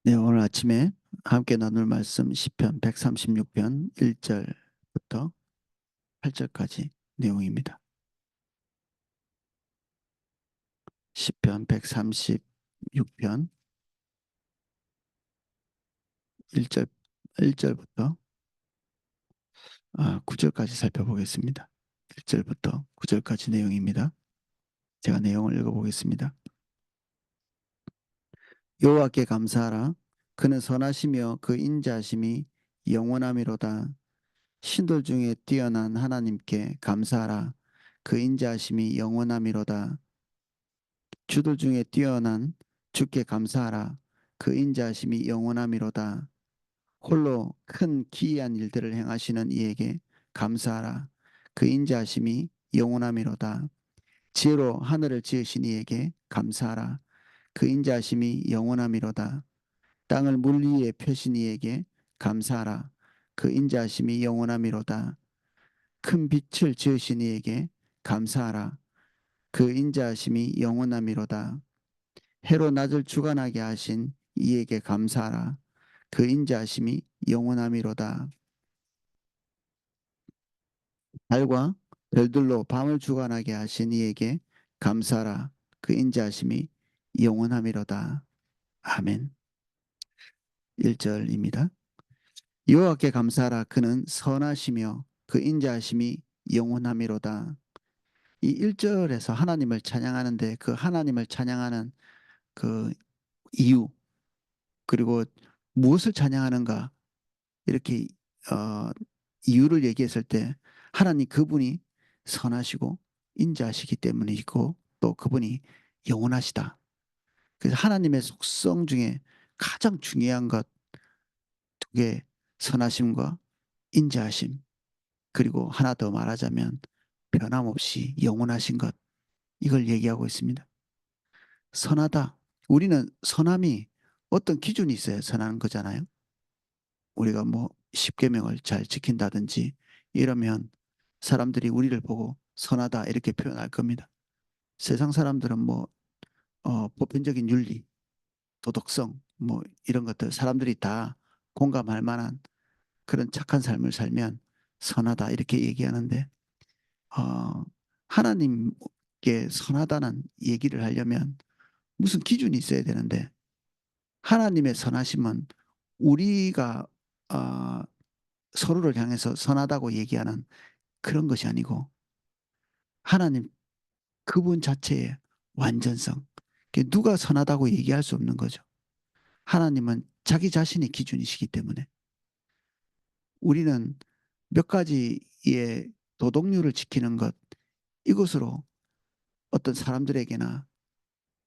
네, 오늘 아침에 함께 나눌 말씀 시편 136편 1절부터 8절까지 내용입니다. 시편 136편 1절 1절부터 9절까지 살펴보겠습니다. 1절부터 9절까지 내용입니다. 제가 내용을 읽어보겠습니다. 여호와께 감사하라. 그는 선하시며 그 인자하심이 영원하미로다. 신들 중에 뛰어난 하나님께 감사하라. 그 인자하심이 영원하미로다. 주들 중에 뛰어난 주께 감사하라. 그 인자하심이 영원하미로다. 홀로 큰 기이한 일들을 행하시는 이에게 감사하라. 그 인자하심이 영원하미로다. 지혜로 하늘을 지으신 이에게 감사하라. 그 인자하심이 영원하미로다. 땅을 물 위에 펴신 이에게 감사하라. 그 인자하심이 영원하미로다. 큰 빛을 지으신 이에게 감사하라. 그 인자하심이 영원하미로다. 해로 낮을 주관하게 하신 이에게 감사하라. 그 인자하심이 영원하미로다. 달과 별들로 밤을 주관하게 하신 이에게 감사하라. 그 인자하심이 영원하미로다. 아멘. 1절입니다. 여호와께 감사하라. 그는 선하시며 그 인자하심이 영원하미로다. 이 1절에서 하나님을 찬양하는데 그 하나님을 찬양하는 그 이유 그리고 무엇을 찬양하는가 이렇게 어, 이유를 얘기했을 때 하나님 그분이 선하시고 인자하시기 때문이고 또 그분이 영원하시다. 그래서 하나님의 속성 중에 가장 중요한 것 두 개, 선하심과 인자하심, 그리고 하나 더 말하자면 변함없이 영원하신 것, 이걸 얘기하고 있습니다. 선하다. 우리는 선함이 어떤 기준이 있어야 선한 거잖아요. 우리가 뭐 십계명을 잘 지킨다든지 이러면 사람들이 우리를 보고 선하다 이렇게 표현할 겁니다. 세상 사람들은 뭐 보편적인 윤리, 도덕성 뭐 이런 것들 사람들이 다 공감할 만한 그런 착한 삶을 살면 선하다 이렇게 얘기하는데 어, 하나님께 선하다는 얘기를 하려면 무슨 기준이 있어야 되는데 하나님의 선하심은 우리가 어, 서로를 향해서 선하다고 얘기하는 그런 것이 아니고 하나님 그분 자체의 완전성. 누가 선하다고 얘기할 수 없는 거죠. 하나님은 자기 자신의 기준이시기 때문에 우리는 몇 가지의 도덕률을 지키는 것 이것으로 어떤 사람들에게나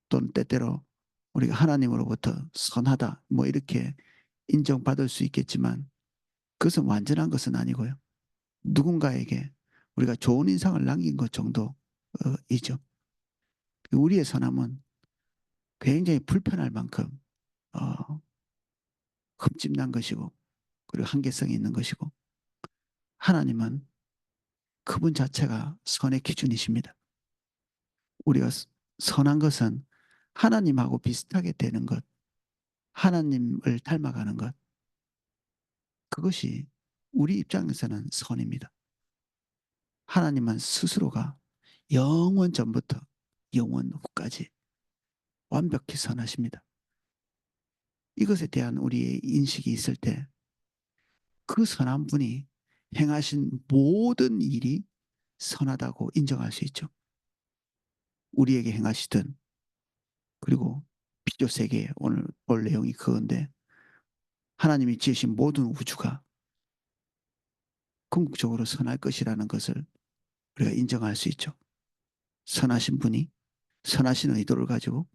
또는 때때로 우리가 하나님으로부터 선하다 뭐 이렇게 인정받을 수 있겠지만 그것은 완전한 것은 아니고요. 누군가에게 우리가 좋은 인상을 남긴 것 정도이죠. 우리의 선함은 굉장히 불편할 만큼 어, 흠집난 것이고 그리고 한계성이 있는 것이고 하나님은 그분 자체가 선의 기준이십니다. 우리가 선한 것은 하나님하고 비슷하게 되는 것, 하나님을 닮아가는 것, 그것이 우리 입장에서는 선입니다. 하나님은 스스로가 영원 전부터 영원 후까지 완벽히 선하십니다. 이것에 대한 우리의 인식이 있을 때 그 선한 분이 행하신 모든 일이 선하다고 인정할 수 있죠. 우리에게 행하시든 그리고 피조 세계 오늘 볼 내용이 그건데 하나님이 지으신 모든 우주가 궁극적으로 선할 것이라는 것을 우리가 인정할 수 있죠. 선하신 분이 선하신 의도를 가지고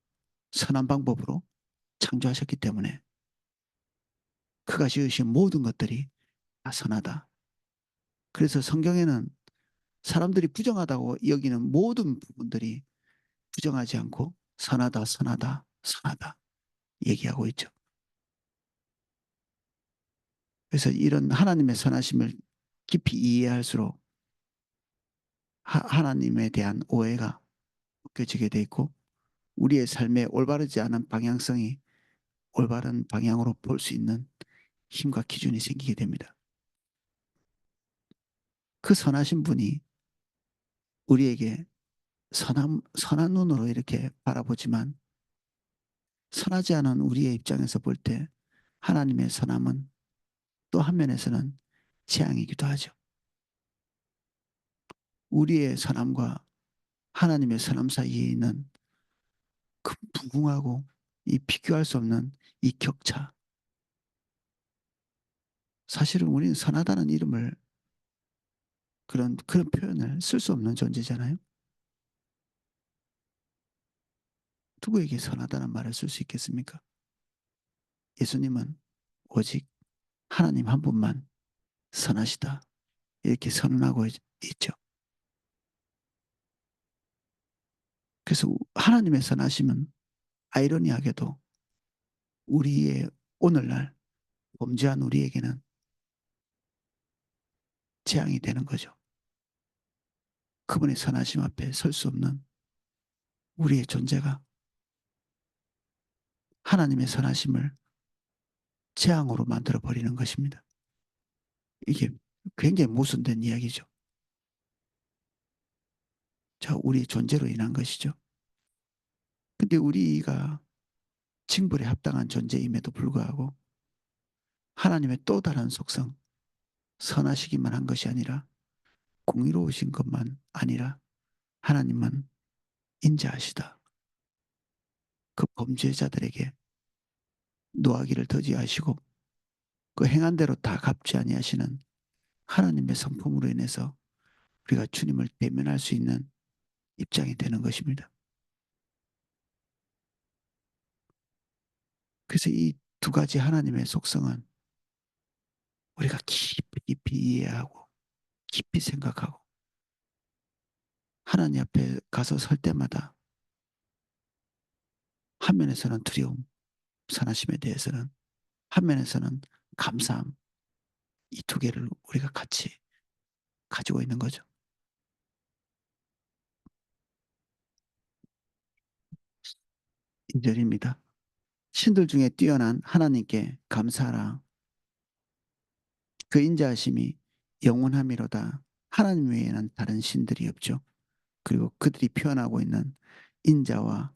선한 방법으로 창조하셨기 때문에 그가 지으신 모든 것들이 다 선하다. 그래서 성경에는 사람들이 부정하다고 여기는 모든 부분들이 부정하지 않고 선하다, 선하다, 선하다 얘기하고 있죠. 그래서 이런 하나님의 선하심을 깊이 이해할수록 하나님에 대한 오해가 느껴지게 돼 있고 우리의 삶에 올바르지 않은 방향성이 올바른 방향으로 볼 수 있는 힘과 기준이 생기게 됩니다. 그 선하신 분이 우리에게 선한 눈으로 이렇게 바라보지만 선하지 않은 우리의 입장에서 볼 때 하나님의 선함은 또 한면에서는 재앙이기도 하죠. 우리의 선함과 하나님의 선함 사이에 있는 그 무궁하고 이 비교할 수 없는 이 격차. 사실은 우리는 선하다는 이름을 그런 표현을 쓸 수 없는 존재잖아요. 누구에게 선하다는 말을 쓸 수 있겠습니까? 예수님은 오직 하나님 한 분만 선하시다. 이렇게 선언하고 있죠. 그래서 하나님의 선하심은 아이러니하게도 우리의 오늘날 범죄한 우리에게는 재앙이 되는 거죠. 그분의 선하심 앞에 설 수 없는 우리의 존재가 하나님의 선하심을 재앙으로 만들어 버리는 것입니다. 이게 굉장히 모순된 이야기죠. 자, 우리 존재로 인한 것이죠. 근데 우리가 징벌에 합당한 존재임에도 불구하고 하나님의 또 다른 속성, 선하시기만 한 것이 아니라 공의로우신 것만 아니라 하나님은 인자하시다. 그 범죄자들에게 노하기를 더디하시고 그 행한 대로 다 갚지 아니하시는 하나님의 성품으로 인해서 우리가 주님을 대면할 수 있는 입장이 되는 것입니다. 그래서 이 두 가지 하나님의 속성은 우리가 깊이 깊이 이해하고 깊이 생각하고 하나님 앞에 가서 설 때마다 한 면에서는 두려움, 선하심에 대해서는 한 면에서는 감사함, 이 두 개를 우리가 같이 가지고 있는 거죠. 2절입니다. 신들 중에 뛰어난 하나님께 감사하라. 그 인자하심이 영원함이로다. 하나님 외에는 다른 신들이 없죠. 그리고 그들이 표현하고 있는 인자와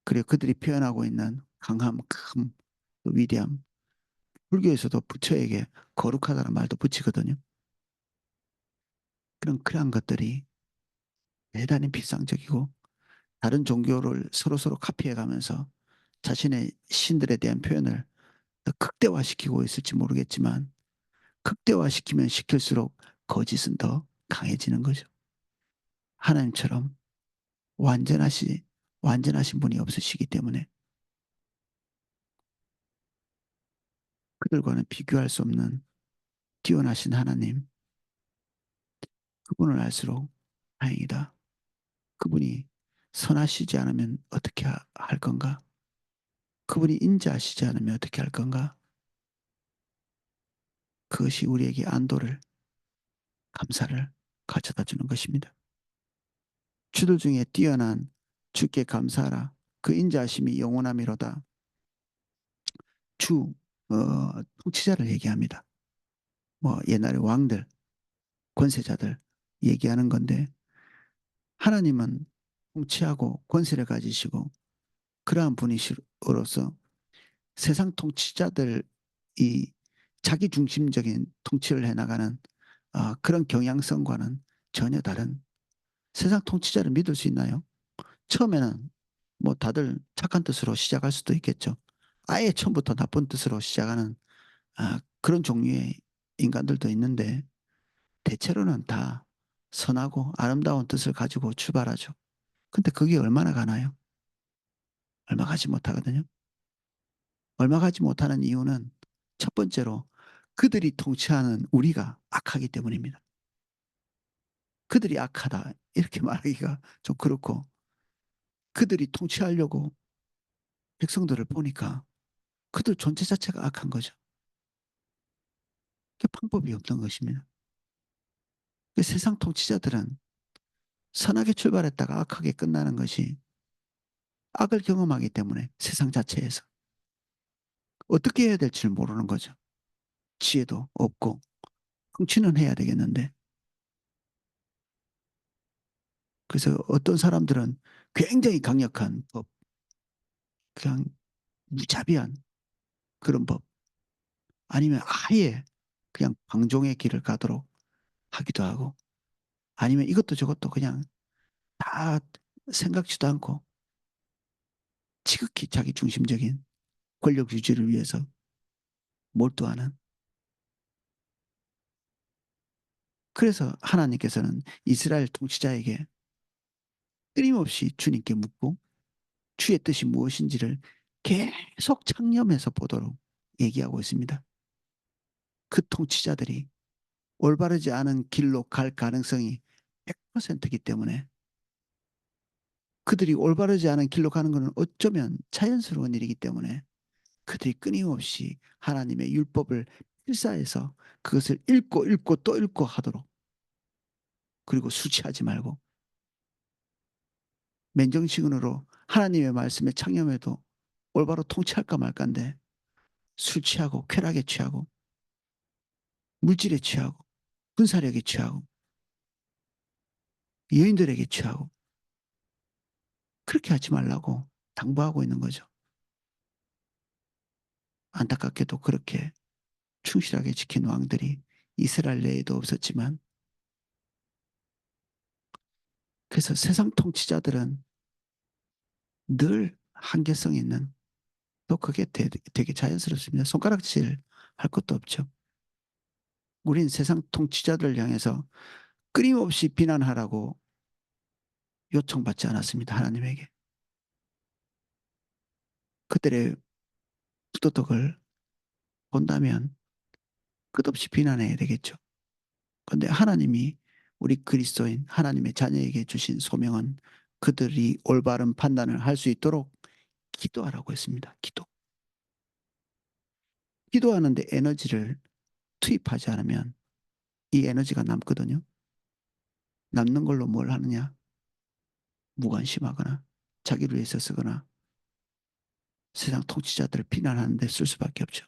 그리고 그들이 표현하고 있는 강함, 큰 위대함. 불교에서도 부처에게 거룩하다는 말도 붙이거든요. 그러한 것들이 대단히 비상적이고 다른 종교를 서로서로 카피해 가면서 자신의 신들에 대한 표현을 더 극대화시키고 있을지 모르겠지만 극대화시키면 시킬수록 거짓은 더 강해지는 거죠. 하나님처럼 완전하시 완전하신 분이 없으시기 때문에 그들과는 비교할 수 없는 뛰어나신 하나님, 그분을 알수록 다행이다. 그분이 선하시지 않으면 어떻게 할 건가? 그분이 인자하시지 않으면 어떻게 할 건가? 그것이 우리에게 안도를, 감사를 가져다 주는 것입니다. 주들 중에 뛰어난 주께 감사하라. 그 인자하심이 영원함이로다. 주 통치자를 얘기합니다. 뭐 옛날에 왕들, 권세자들 얘기하는 건데 하나님은 통치하고 권세를 가지시고 그러한 분이시로서 세상 통치자들이 자기 중심적인 통치를 해나가는 그런 경향성과는 전혀 다른 세상 통치자를 믿을 수 있나요? 처음에는 뭐 다들 착한 뜻으로 시작할 수도 있겠죠. 아예 처음부터 나쁜 뜻으로 시작하는 그런 종류의 인간들도 있는데 대체로는 다 선하고 아름다운 뜻을 가지고 출발하죠. 근데 그게 얼마나 가나요? 얼마 가지 못하거든요. 얼마 가지 못하는 이유는 첫 번째로 그들이 통치하는 우리가 악하기 때문입니다. 그들이 악하다 이렇게 말하기가 좀 그렇고 그들이 통치하려고 백성들을 보니까 그들 존재 자체가 악한 거죠. 그 방법이 없던 것입니다. 그 세상 통치자들은 선하게 출발했다가 악하게 끝나는 것이 악을 경험하기 때문에 세상 자체에서 어떻게 해야 될지를 모르는 거죠. 지혜도 없고 통치는 해야 되겠는데 그래서 어떤 사람들은 굉장히 강력한 법, 그냥 무자비한 그런 법 아니면 아예 그냥 방종의 길을 가도록 하기도 하고 아니면 이것도 저것도 그냥 다 생각지도 않고 지극히 자기 중심적인 권력 유지를 위해서 몰두하는 그래서 하나님께서는 이스라엘 통치자에게 끊임없이 주님께 묻고 주의 뜻이 무엇인지를 계속 창념해서 보도록 얘기하고 있습니다. 그 통치자들이 올바르지 않은 길로 갈 가능성이 100%이기 때문에 그들이 올바르지 않은 길로 가는 것은 어쩌면 자연스러운 일이기 때문에 그들이 끊임없이 하나님의 율법을 필사해서 그것을 읽고 읽고 또 읽고 하도록 그리고 수치하지 말고 맨정신으로 하나님의 말씀에 창념해도 올바로 통치할까 말까인데 술 취하고 쾌락에 취하고 물질에 취하고 군사력에 취하고 여인들에게 취하고 그렇게 하지 말라고 당부하고 있는 거죠. 안타깝게도 그렇게 충실하게 지킨 왕들이 이스라엘 내에도 없었지만 그래서 세상 통치자들은 늘 한계성 있는 또 그게 되게 자연스럽습니다. 손가락질 할 것도 없죠. 우린 세상 통치자들을 향해서 끊임없이 비난하라고 요청받지 않았습니다. 하나님에게. 그들의 부도덕을 본다면 끝없이 비난해야 되겠죠. 그런데 하나님이 우리 그리스도인 하나님의 자녀에게 주신 소명은 그들이 올바른 판단을 할 수 있도록 기도하라고 했습니다. 기도. 기도하는데 에너지를 투입하지 않으면 이 에너지가 남거든요. 남는 걸로 뭘 하느냐? 무관심하거나 자기를 위해서 쓰거나 세상 통치자들을 비난하는 데 쓸 수밖에 없죠.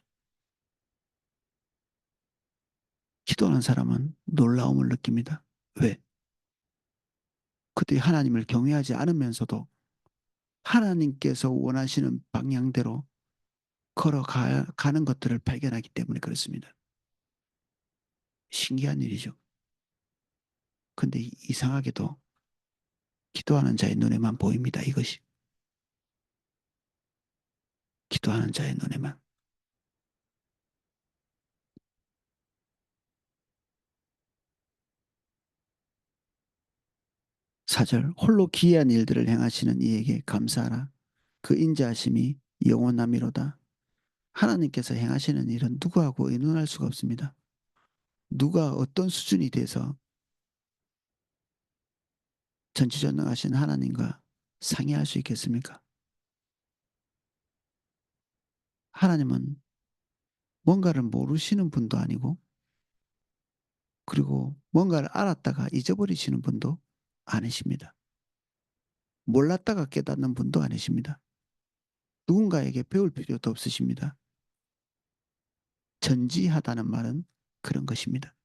기도하는 사람은 놀라움을 느낍니다. 왜? 그들이 하나님을 경외하지 않으면서도 하나님께서 원하시는 방향대로 걸어가는 것들을 발견하기 때문에 그렇습니다. 신기한 일이죠. 근데 이상하게도 기도하는 자의 눈에만 보입니다. 이것이. 기도하는 자의 눈에만. 사절 홀로 기이한 일들을 행하시는 이에게 감사하라. 그 인자하심이 영원하미로다. 하나님께서 행하시는 일은 누구하고 의논할 수가 없습니다. 누가 어떤 수준이 돼서 전지전능하신 하나님과 상의할 수 있겠습니까? 하나님은 뭔가를 모르시는 분도 아니고 그리고 뭔가를 알았다가 잊어버리시는 분도 아니십니다. 몰랐다가 깨닫는 분도 아니십니다. 누군가에게 배울 필요도 없으십니다. 전지하다는 말은 그런 것입니다.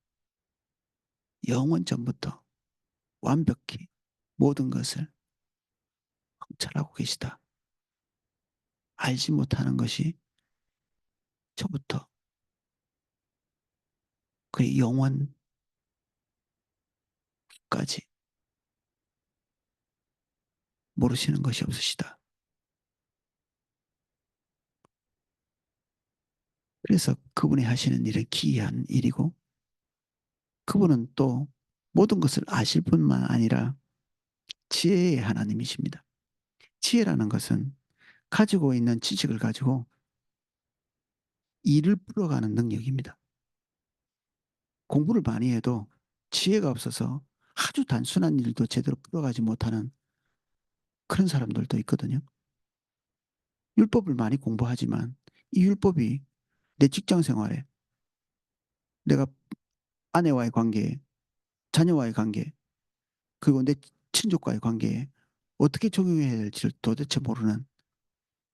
영원 전부터 완벽히 모든 것을 통찰하고 계시다. 알지 못하는 것이 초부터 그의 영원까지 모르시는 것이 없으시다. 그래서 그분이 하시는 일은 기이한 일이고 그분은 또 모든 것을 아실 뿐만 아니라 지혜의 하나님이십니다. 지혜라는 것은 가지고 있는 지식을 가지고 일을 풀어가는 능력입니다. 공부를 많이 해도 지혜가 없어서 아주 단순한 일도 제대로 풀어가지 못하는 그런 사람들도 있거든요. 율법을 많이 공부하지만 이 율법이 내 직장 생활에 내가 아내와의 관계에 자녀와의 관계 그리고 내 친족과의 관계에 어떻게 적용해야 될지를 도대체 모르는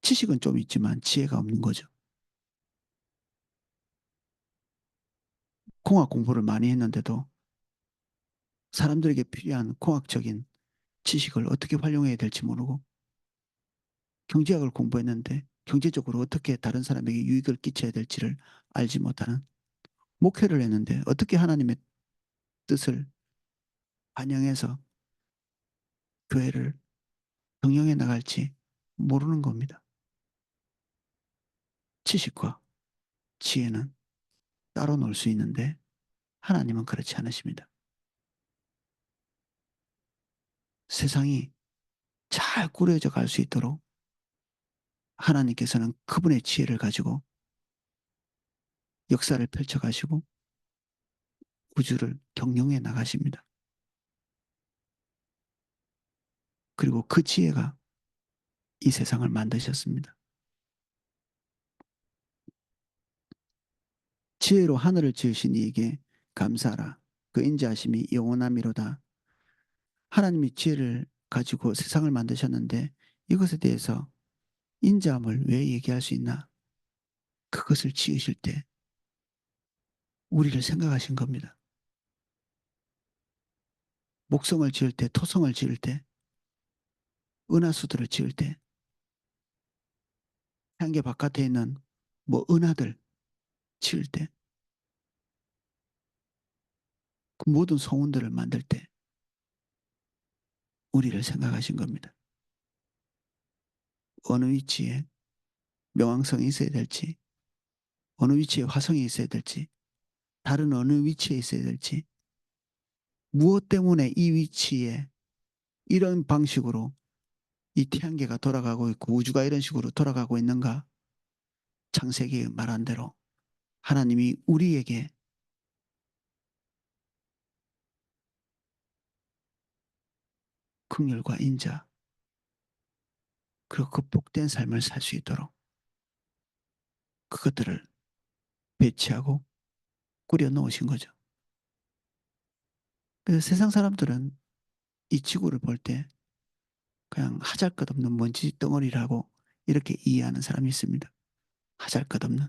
지식은 좀 있지만 지혜가 없는 거죠. 공학 공부를 많이 했는데도 사람들에게 필요한 공학적인 지식을 어떻게 활용해야 될지 모르고 경제학을 공부했는데 경제적으로 어떻게 다른 사람에게 유익을 끼쳐야 될지를 알지 못하는 목회를 했는데 어떻게 하나님의 뜻을 반영해서 교회를 경영해 나갈지 모르는 겁니다. 지식과 지혜는 따로 놀 수 있는데 하나님은 그렇지 않으십니다. 세상이 잘 꾸려져 갈 수 있도록 하나님께서는 그분의 지혜를 가지고 역사를 펼쳐 가시고 우주를 경영해 나가십니다. 그리고 그 지혜가 이 세상을 만드셨습니다. 지혜로 하늘을 지으신 이에게 감사하라. 그 인자하심이 영원함이로다. 하나님이 지혜를 가지고 세상을 만드셨는데 이것에 대해서 인자함을 왜 얘기할 수 있나? 그것을 지으실 때 우리를 생각하신 겁니다. 목성을 지을 때, 토성을 지을 때, 은하수들을 지을 때, 향계 바깥에 있는 뭐 은하들 지을 때, 그 모든 성운들을 만들 때 우리를 생각하신 겁니다. 어느 위치에 명왕성이 있어야 될지, 어느 위치에 화성이 있어야 될지, 다른 어느 위치에 있어야 될지, 무엇 때문에 이 위치에 이런 방식으로 이 태양계가 돌아가고 있고 우주가 이런 식으로 돌아가고 있는가? 창세기 말한 대로 하나님이 우리에게 긍휼과 인자 그리고 그 복된 삶을 살 수 있도록 그것들을 배치하고 꾸려 놓으신 거죠. 그래서 세상 사람들은 이 지구를 볼 때 그냥 하잘것없는 먼지 덩어리라고 이렇게 이해하는 사람이 있습니다. 하잘것없는.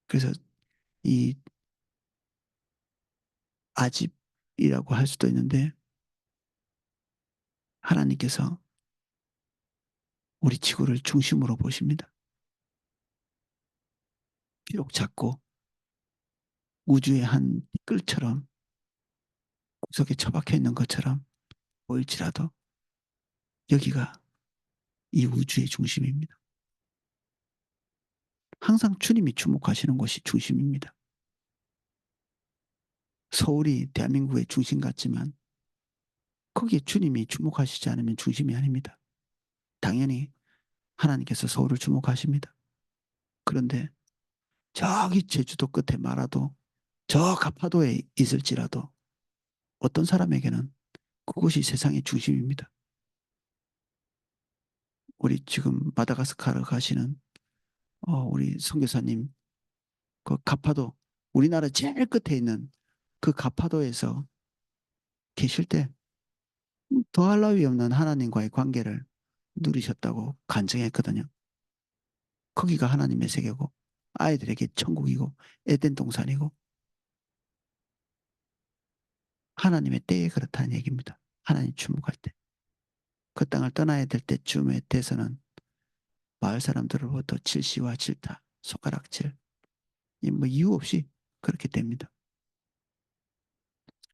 그래서 이 아집이라고 할 수도 있는데 하나님께서 우리 지구를 중심으로 보십니다. 비록 작고 우주의 한 꿀처럼 구석에 처박혀 있는 것처럼 보일지라도 여기가 이 우주의 중심입니다. 항상 주님이 주목하시는 곳이 중심입니다. 서울이 대한민국의 중심 같지만 거기에 주님이 주목하시지 않으면 중심이 아닙니다. 당연히 하나님께서 서울을 주목하십니다. 그런데 저기 제주도 끝에 말아도 저 가파도에 있을지라도 어떤 사람에게는 그곳이 세상의 중심입니다. 우리 지금 마다가스카르 가시는 우리 선교사님 그 가파도 우리나라 제일 끝에 있는 그 가파도에서 계실 때 더할 나위 없는 하나님과의 관계를 누리셨다고 간증했거든요. 거기가 하나님의 세계고 아이들에게 천국이고 에덴 동산이고 하나님의 때에 그렇다는 얘기입니다. 하나님 주목할 때. 그 땅을 떠나야 될 때쯤에 돼서는 마을 사람들로부터 질시와 질타, 손가락질, 뭐 이유 없이 그렇게 됩니다.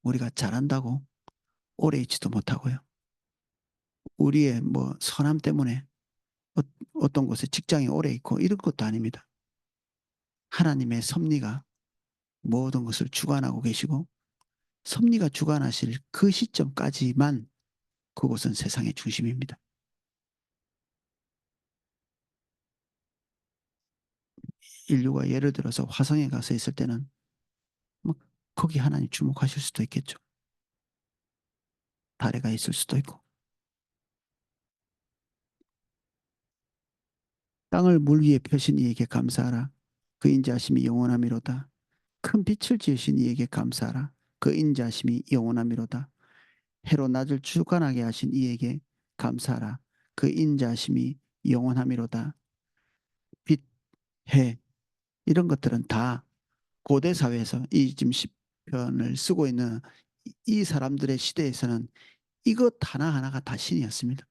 우리가 잘한다고 오래 있지도 못하고요. 우리의 뭐 선함 때문에 어떤 곳에 직장에 오래 있고 이런 것도 아닙니다. 하나님의 섭리가 모든 것을 주관하고 계시고 섭리가 주관하실 그 시점까지만 그곳은 세상의 중심입니다. 인류가 예를 들어서 화성에 가서 있을 때는 뭐 거기 하나님 주목하실 수도 있겠죠. 달에 가 있을 수도 있고. 땅을 물 위에 펴신 이에게 감사하라. 그 인자하심이 영원함이로다. 큰 빛을 지으신 이에게 감사하라. 그 인자하심이 영원함이로다. 해로 낮을 주관하게 하신 이에게 감사하라. 그 인자하심이 영원함이로다. 빛, 해, 이런 것들은 다 고대 사회에서 이 지금 시편을 쓰고 있는 이 사람들의 시대에서는 이것 하나하나가 다 신이었습니다.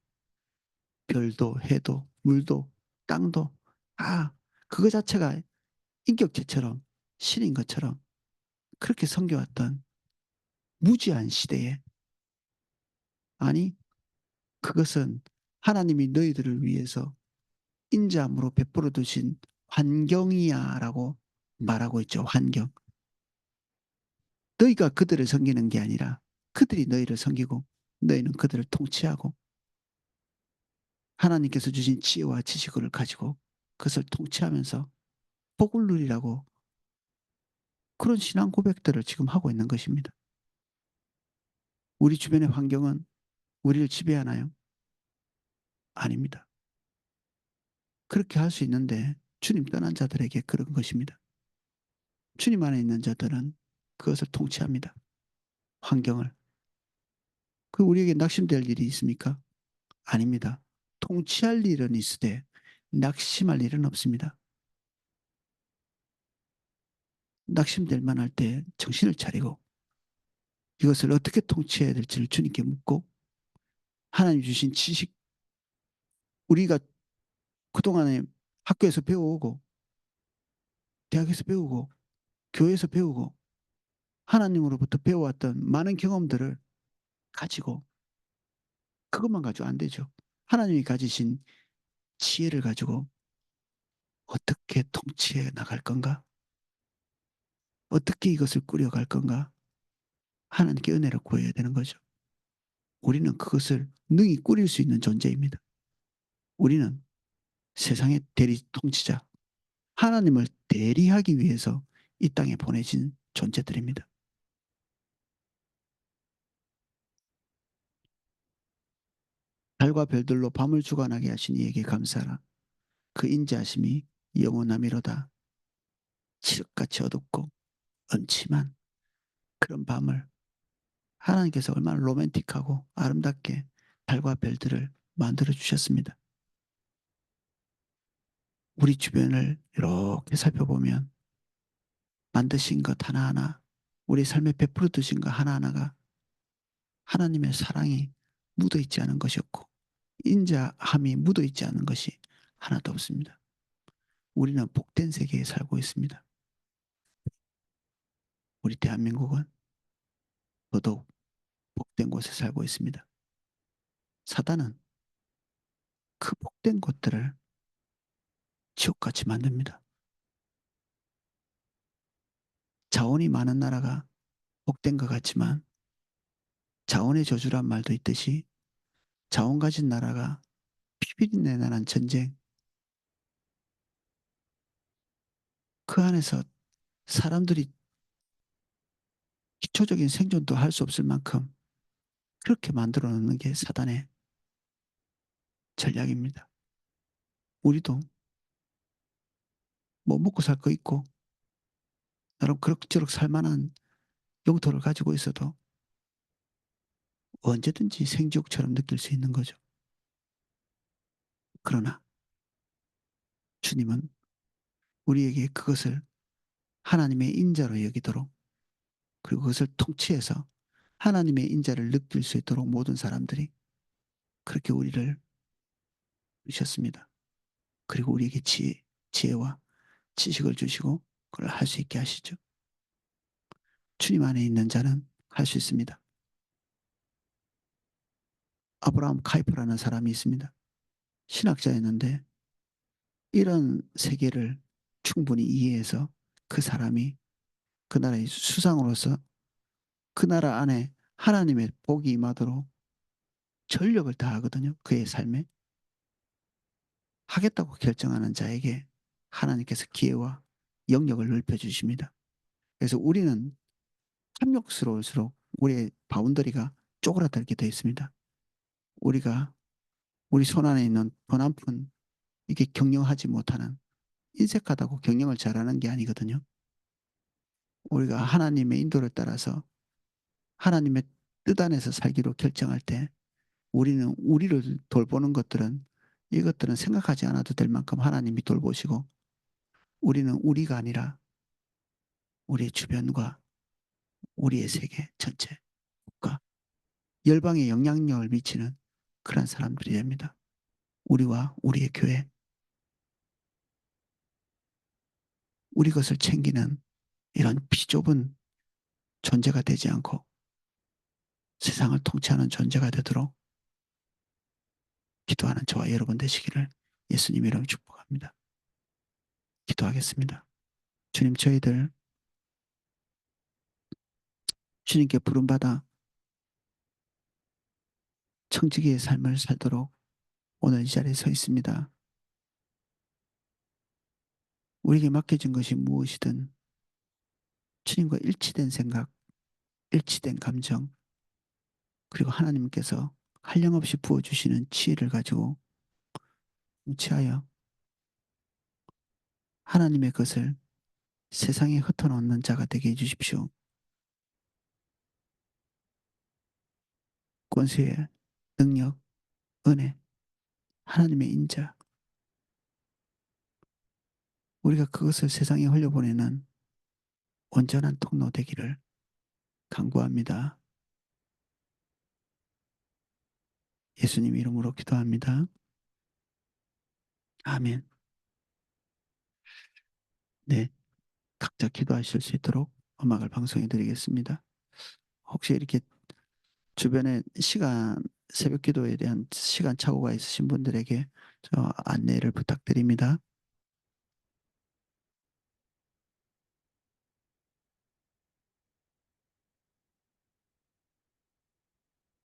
별도, 해도, 물도, 땅도 다 그거 자체가 인격체처럼 신인 것처럼 그렇게 섬겨왔던 무지한 시대에 아니 그것은 하나님이 너희들을 위해서 인자함으로 베풀어 두신 환경이야라고 말하고 있죠. 환경. 너희가 그들을 섬기는 게 아니라 그들이 너희를 섬기고 너희는 그들을 통치하고 하나님께서 주신 지혜와 지식을 가지고 그것을 통치하면서 복을 누리라고 그런 신앙 고백들을 지금 하고 있는 것입니다. 우리 주변의 환경은 우리를 지배하나요? 아닙니다. 그렇게 할 수 있는데 주님 떠난 자들에게 그런 것입니다. 주님 안에 있는 자들은 그것을 통치합니다. 환경을. 그 우리에게 낙심될 일이 있습니까? 아닙니다. 통치할 일은 있으되 낙심할 일은 없습니다. 낙심될 만할 때 정신을 차리고 이것을 어떻게 통치해야 될지를 주님께 묻고 하나님 주신 지식 우리가 그동안에 학교에서 배워오고 대학에서 배우고 교회에서 배우고 하나님으로부터 배워왔던 많은 경험들을 가지고 그것만 가지고 안 되죠. 하나님이 가지신 지혜를 가지고 어떻게 통치해 나갈 건가? 어떻게 이것을 꾸려갈 건가? 하나님께 은혜를 구해야 되는 거죠. 우리는 그것을 능히 꾸릴 수 있는 존재입니다. 우리는 세상의 대리 통치자, 하나님을 대리하기 위해서 이 땅에 보내진 존재들입니다. 달과 별들로 밤을 주관하게 하신 이에게 감사하라. 그 인자하심이 영원함이로다. 칠흑같이 어둡고 음침한 그런 밤을 하나님께서 얼마나 로맨틱하고 아름답게 달과 별들을 만들어 주셨습니다. 우리 주변을 이렇게 살펴보면 만드신 것 하나하나, 우리 삶에 베풀어 두신 것 하나하나가 하나님의 사랑이 묻어 있지 않은 것이었고, 인자함이 묻어 있지 않은 것이 하나도 없습니다. 우리는 복된 세계에 살고 있습니다. 우리 대한민국은 더더욱 복된 곳에 살고 있습니다. 사단은 그 복된 곳들을 지옥같이 만듭니다. 자원이 많은 나라가 복된 것 같지만 자원의 저주란 말도 있듯이 자원 가진 나라가 피비린내 나는 전쟁, 그 안에서 사람들이 기초적인 생존도 할 수 없을 만큼 그렇게 만들어 놓는 게 사단의 전략입니다. 우리도 뭐 먹고 살 거 있고 나름 그럭저럭 살 만한 영토를 가지고 있어도 언제든지 생지옥처럼 느낄 수 있는 거죠. 그러나 주님은 우리에게 그것을 하나님의 인자로 여기도록 그리고 그것을 통치해서 하나님의 인자를 느낄 수 있도록 모든 사람들이 그렇게 우리를 주셨습니다. 그리고 우리에게 지혜와 지식을 주시고 그걸 할 수 있게 하시죠. 주님 안에 있는 자는 할 수 있습니다. 아브라함 카이프라는 사람이 있습니다. 신학자였는데 이런 세계를 충분히 이해해서 그 사람이 그 나라의 수상으로서 그 나라 안에 하나님의 복이 임하도록 전력을 다하거든요. 그의 삶에. 하겠다고 결정하는 자에게 하나님께서 기회와 영역을 넓혀주십니다. 그래서 우리는 탐욕스러울수록 우리의 바운더리가 쪼그라들게 되어 있습니다. 우리가 우리 손안에 있는 돈 한 푼 이게 경영하지 못하는 인색하다고 경영을 잘하는 게 아니거든요. 우리가 하나님의 인도를 따라서 하나님의 뜻 안에서 살기로 결정할 때 우리는 우리를 돌보는 것들은 이것들은 생각하지 않아도 될 만큼 하나님이 돌보시고 우리는 우리가 아니라 우리 주변과 우리의 세계 전체, 국가, 열방에 영향력을 미치는 그런 사람들이 됩니다. 우리와 우리의 교회, 우리 것을 챙기는 이런 비좁은 존재가 되지 않고 세상을 통치하는 존재가 되도록 기도하는 저와 여러분 되시기를 예수님 이름으로 축복합니다. 기도하겠습니다. 주님, 저희들 주님께 부름받아 청지기의 삶을 살도록 오늘 이 자리에 서 있습니다. 우리에게 맡겨진 것이 무엇이든 주님과 일치된 생각, 일치된 감정, 그리고 하나님께서 한량없이 부어주시는 지혜를 가지고 뭉치하여 하나님의 것을 세상에 흩어놓는 자가 되게 해주십시오. 권세의 능력, 은혜, 하나님의 인자, 우리가 그것을 세상에 흘려보내는 온전한 통로 되기를 간구합니다. 예수님 이름으로 기도합니다. 아멘. 네, 각자 기도하실 수 있도록 음악을 방송해 드리겠습니다. 혹시 이렇게 주변에 새벽 기도에 대한 시간 착오가 있으신 분들에게 저 안내를 부탁드립니다.